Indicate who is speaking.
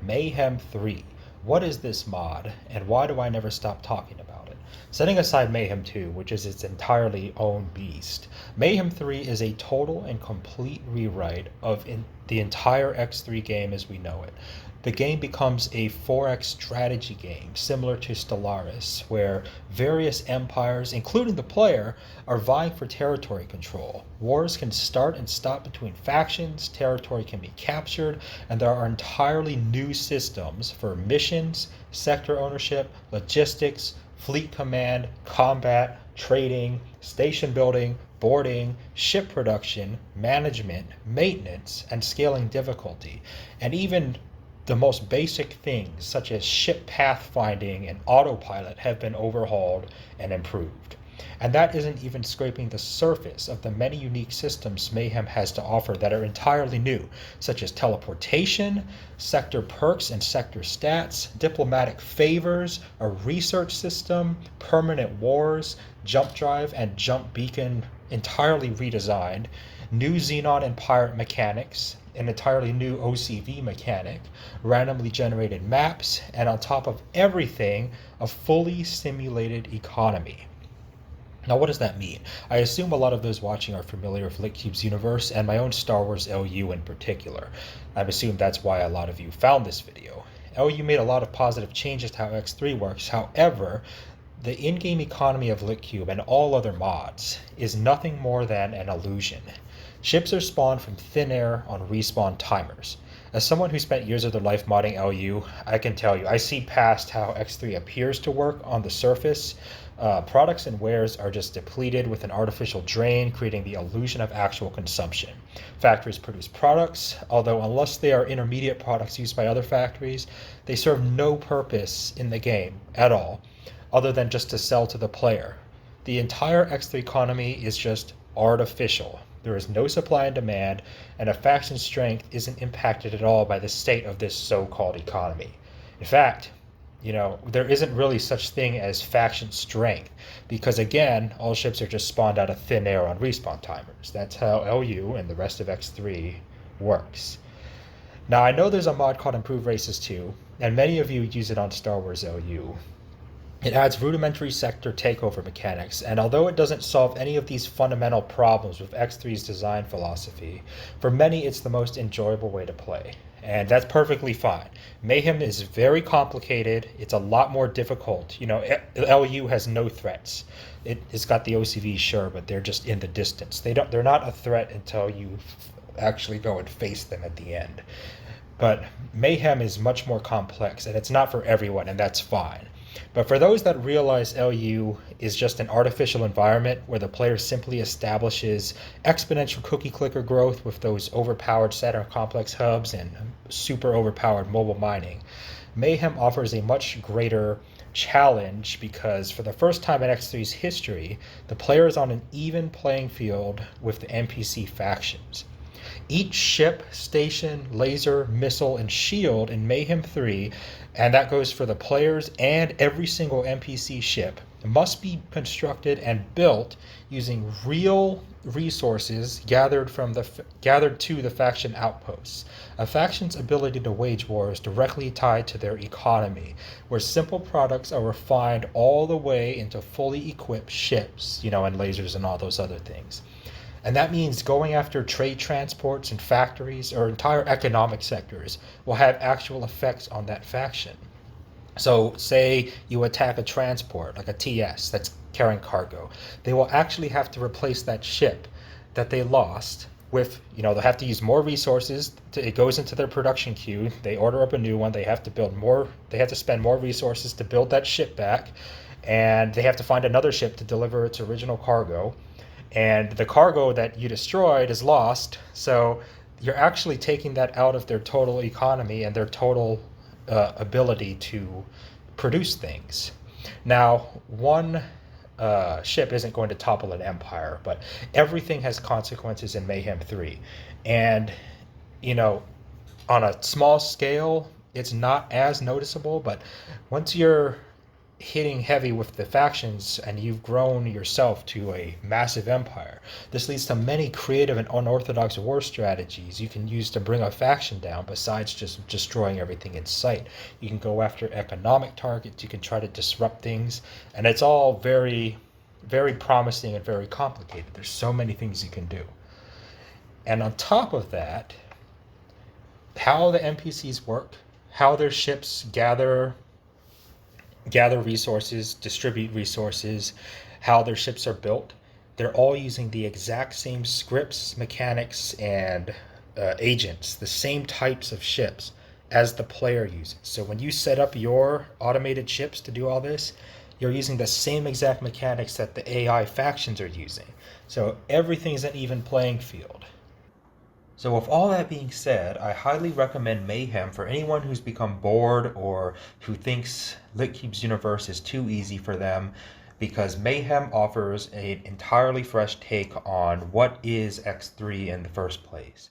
Speaker 1: Mayhem 3. What is this mod, and why do I never stop talking about it? Setting aside Mayhem 2, which is its entirely own beast, Mayhem 3 is a total and complete rewrite of the entire X3 game as we know it. The game becomes a 4X strategy game, similar to Stellaris, where various empires, including the player, are vying for territory control. Wars can start and stop between factions, territory can be captured, and there are entirely new systems for missions, sector ownership, logistics, fleet command, combat, trading, station building, boarding, ship production, management, maintenance, and scaling difficulty, and even the most basic things, such as ship pathfinding and autopilot, have been overhauled and improved. And that isn't even scraping the surface of the many unique systems Mayhem has to offer that are entirely new, such as teleportation, sector perks and sector stats, diplomatic favors, a research system, permanent wars, jump drive and jump beacon entirely redesigned, new Xenon and pirate mechanics, an entirely new OCV mechanic, randomly generated maps, and on top of everything, a fully simulated economy. Now, what does that mean? I assume a lot of those watching are familiar with LitCube's universe and my own Star Wars LU in particular. I assume that's why a lot of you found this video. LU made a lot of positive changes to how X3 works. However, the in-game economy of LitCube and all other mods is nothing more than an illusion. Ships are spawned from thin air on respawn timers. As someone who spent years of their life modding LU, I can tell you, I see past how X3 appears to work on the surface. Products and wares are just depleted with an artificial drain, creating the illusion of actual consumption. Factories produce products, although unless they are intermediate products used by other factories, they serve no purpose in the game at all, other than just to sell to the player. The entire X3 economy is just artificial. There is no supply and demand, and a faction's strength isn't impacted at all by the state of this so-called economy. In fact, there isn't really such thing as faction strength, because again, all ships are just spawned out of thin air on respawn timers. That's how LU and the rest of X3 works. Now, I know there's a mod called Improved Races 2, and many of you use it on Star Wars LU. It adds rudimentary sector takeover mechanics, and although it doesn't solve any of these fundamental problems with X3's design philosophy, for many it's the most enjoyable way to play. And that's perfectly fine. Mayhem is very complicated. It's a lot more difficult. LU has no threats. It's got the OCV, sure, but they're just in the distance. They're not a threat until you actually go and face them at the end. But Mayhem is much more complex, and it's not for everyone, and that's fine. But for those that realize LU is just an artificial environment where the player simply establishes exponential cookie clicker growth with those overpowered Saturn complex hubs and super overpowered mobile mining, Mayhem offers a much greater challenge because for the first time in X3's history, the player is on an even playing field with the NPC factions. Each ship, station, laser, missile, and shield in Mayhem 3, and that goes for the players and every single NPC ship, must be constructed and built using real resources gathered to the faction outposts. A faction's ability to wage war is directly tied to their economy, where simple products are refined all the way into fully equipped ships, and lasers and all those other things. And that means going after trade transports and factories or entire economic sectors will have actual effects on that faction. So say you attack a transport, like a TS that's carrying cargo. They will actually have to replace that ship that they lost with, they'll have to use more resources. It goes into their production queue. They order up a new one. They have to spend more resources to build that ship back. And they have to find another ship to deliver its original cargo. And the cargo that you destroyed is lost, so you're actually taking that out of their total economy and their total ability to produce things. Now, one ship isn't going to topple an empire, but everything has consequences in Mayhem 3. And, on a small scale, it's not as noticeable, but once you're hitting heavy with the factions and you've grown yourself to a massive empire. This leads to many creative and unorthodox war strategies you can use to bring a faction down besides just destroying everything in sight. You can go after economic targets, you can try to disrupt things, and it's all very, very promising and very complicated. There's so many things you can do. And on top of that, how the NPCs work, how their ships gather resources, distribute resources, how their ships are built. They're all using the exact same scripts, mechanics, and agents, the same types of ships as the player uses. So when you set up your automated ships to do all this, you're using the same exact mechanics that the AI factions are using. So everything's an even playing field. So with all that being said, I highly recommend Mayhem for anyone who's become bored or who thinks Litcube's universe is too easy for them, because Mayhem offers an entirely fresh take on what is X3 in the first place.